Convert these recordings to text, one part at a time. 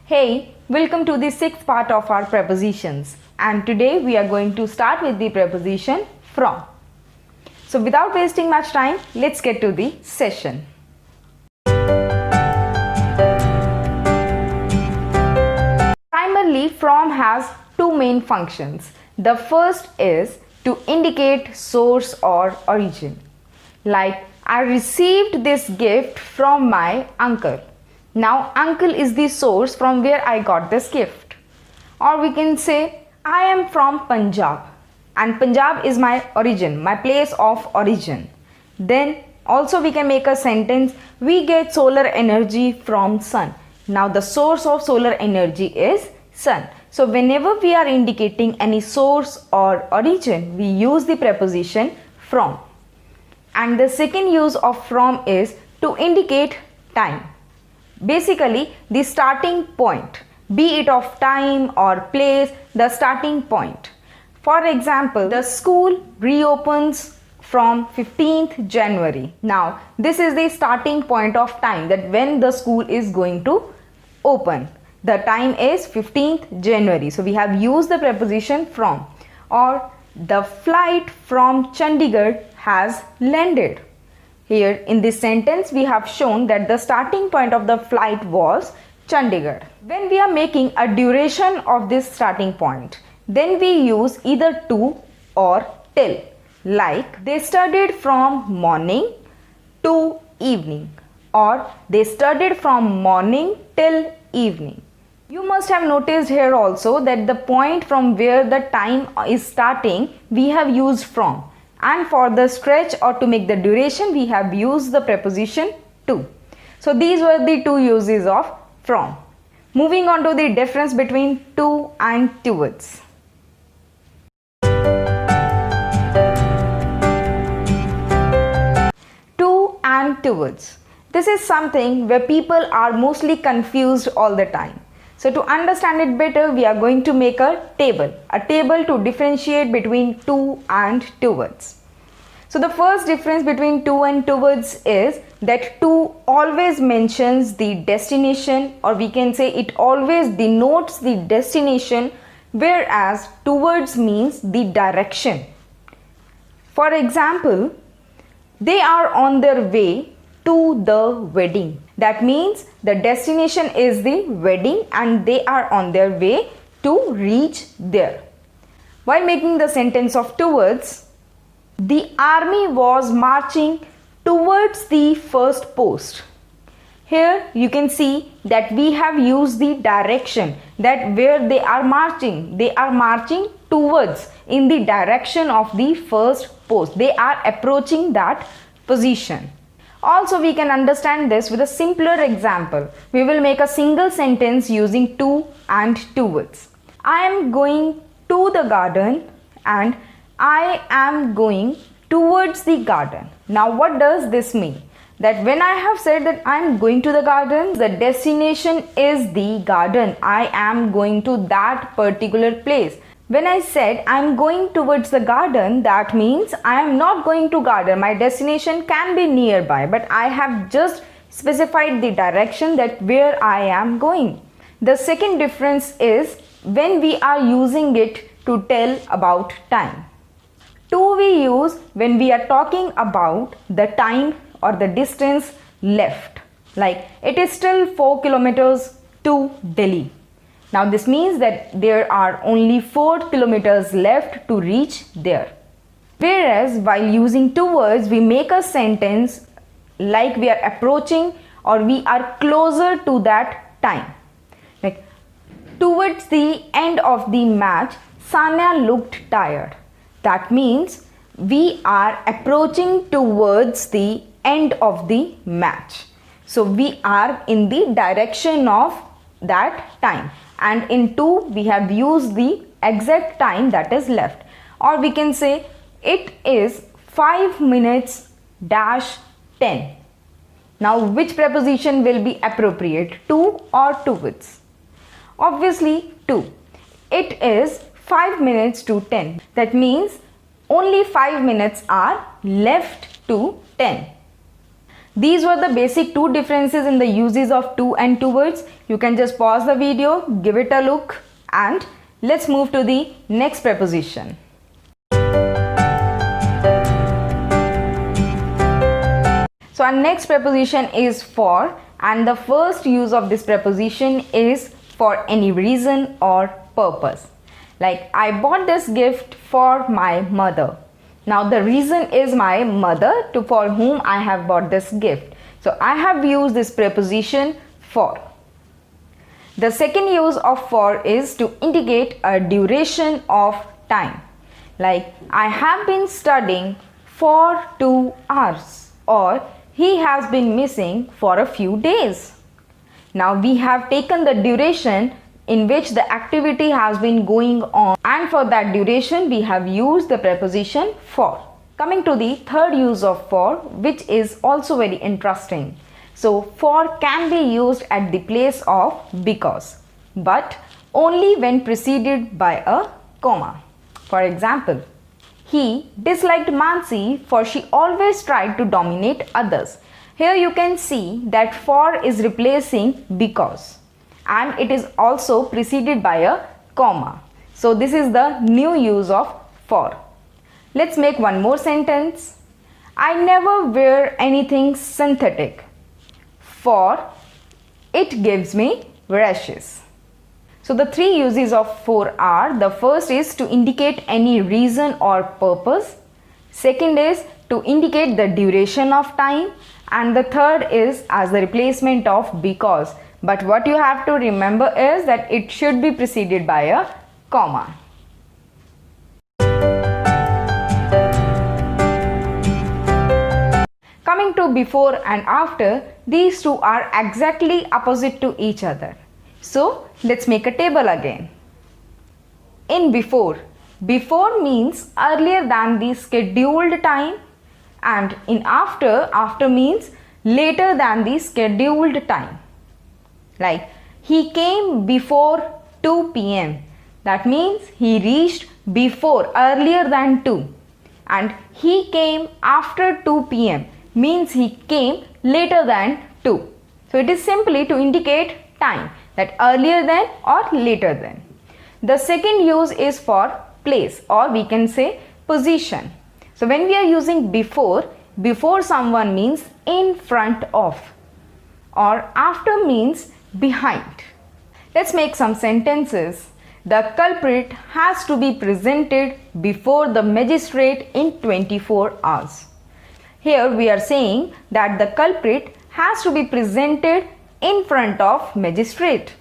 Hey, welcome to the sixth part of our prepositions, and today we are going to start with the preposition from. So without wasting much time, let's get to the session. Primarily, from has two main functions. The first is to indicate source or origin. Like, I received this gift from my uncle. Now, uncle is the source from where I got this gift. Or we can say, I am from Punjab. And Punjab is my origin, my place of origin. Then also we can make a sentence, we get solar energy from sun. Now the source of solar energy is sun. So whenever we are indicating any source or origin, we use the preposition from. And the second use of from is to indicate time. Basically the starting point, be it of time or place, the starting point. For example, the school reopens from 15th January. Now, this is the starting point of time, that when the school is going to open. The time is 15th January. So, we have used the preposition from. Or the flight from Chandigarh has landed. Here in this sentence, we have shown that the starting point of the flight was Chandigarh. When we are making a duration of this starting point, then we use either to or till. Like, they studied from morning to evening, or they studied from morning till evening. You must have noticed here also that the point from where the time is starting, we have used from. And for the stretch or to make the duration, we have used the preposition to. So these were the two uses of from. Moving on to the difference between to and towards. To and towards. This is something where people are mostly confused all the time. So to understand it better, we are going to make a table to differentiate between to and towards. So the first difference between to and towards is that to always mentions the destination, or we can say it always denotes the destination, whereas towards means the direction. For example, they are on their way to the wedding. That means the destination is the wedding and they are on their way to reach there. While making the sentence of towards, the army was marching towards the first post. Here you can see that we have used the direction, that where they are marching towards, in the direction of the first post. They are approaching that position. Also, we can understand this with a simpler example. We will make a single sentence using to and towards. I am going to the garden and I am going towards the garden. Now, what does this mean? That when I have said that I am going to the garden, the destination is the garden. I am going to that particular place. When I said I am going towards the garden, that means I am not going to garden. My destination can be nearby, but I have just specified the direction, that where I am going. The second difference is when we are using it to tell about time. To we use when we are talking about the time or the distance left. Like, it is still 4 kilometers to Delhi. Now this means that there are only 4 kilometers left to reach there. Whereas while using towards, we make a sentence like we are approaching or we are closer to that time. Like, towards the end of the match, Sanya looked tired. That means we are approaching towards the end of the match. So we are in the direction of that time. And in to, we have used the exact time that is left. Or we can say it is 5 minutes dash 10. Now, which preposition will be appropriate, to or towards? Obviously, to. It is 5 minutes to 10. That means only 5 minutes are left to 10. These were the basic two differences in the uses of to and towards. You can just pause the video, give it a look, and let's move to the next preposition. So our next preposition is for, and the first use of this preposition is for any reason or purpose. Like, I bought this gift for my mother. Now the reason is my mother for whom I have bought this gift. So I have used this preposition for. The second use of for is to indicate a duration of time. Like, I have been studying for 2 hours, or he has been missing for a few days. Now we have taken the duration in which the activity has been going on, and for that duration we have used the preposition for. Coming to the third use of for, which is also very interesting. So for can be used at the place of because, but only when preceded by a comma. For example, he disliked Mansi for she always tried to dominate others. Here you can see that for is replacing because, and it is also preceded by a comma. So this is the new use of for. Let's make one more sentence. I never wear anything synthetic, for it gives me rashes. So the three uses of for are: the first is to indicate any reason or purpose, second is to indicate the duration of time, and the third is as the replacement of because. But what you have to remember is that it should be preceded by a comma. Coming to before and after, these two are exactly opposite to each other. So let's make a table again. In before, before means earlier than the scheduled time, and in after, after means later than the scheduled time. Like, he came before 2 p.m. That means he reached before, earlier than 2. And he came after 2 p.m. means he came later than 2. So it is simply to indicate time, that earlier than or later than. The second use is for place, or we can say position. So when we are using before someone means in front of, or after means behind. Let's make some sentences. The culprit has to be presented before the magistrate in 24 hours. Here we are saying that the culprit has to be presented in front of magistrate.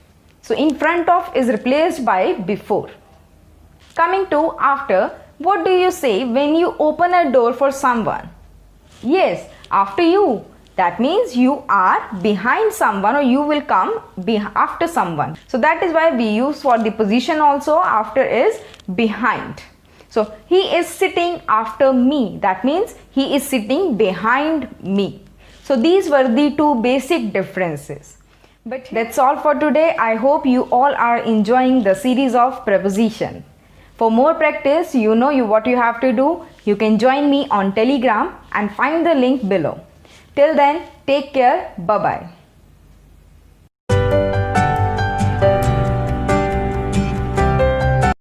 So in front of is replaced by before. Coming to after, what do you say when you open a door for someone? Yes, after you. That means you are behind someone, or you will come after someone. So that is why we use for the position also after is behind. So he is sitting after me. That means he is sitting behind me. So these were the two basic differences. But that's all for today. I hope you all are enjoying the series of preposition. For more practice, you know what you have to do. You can join me on Telegram and find the link below. Till then, take care. Bye-bye.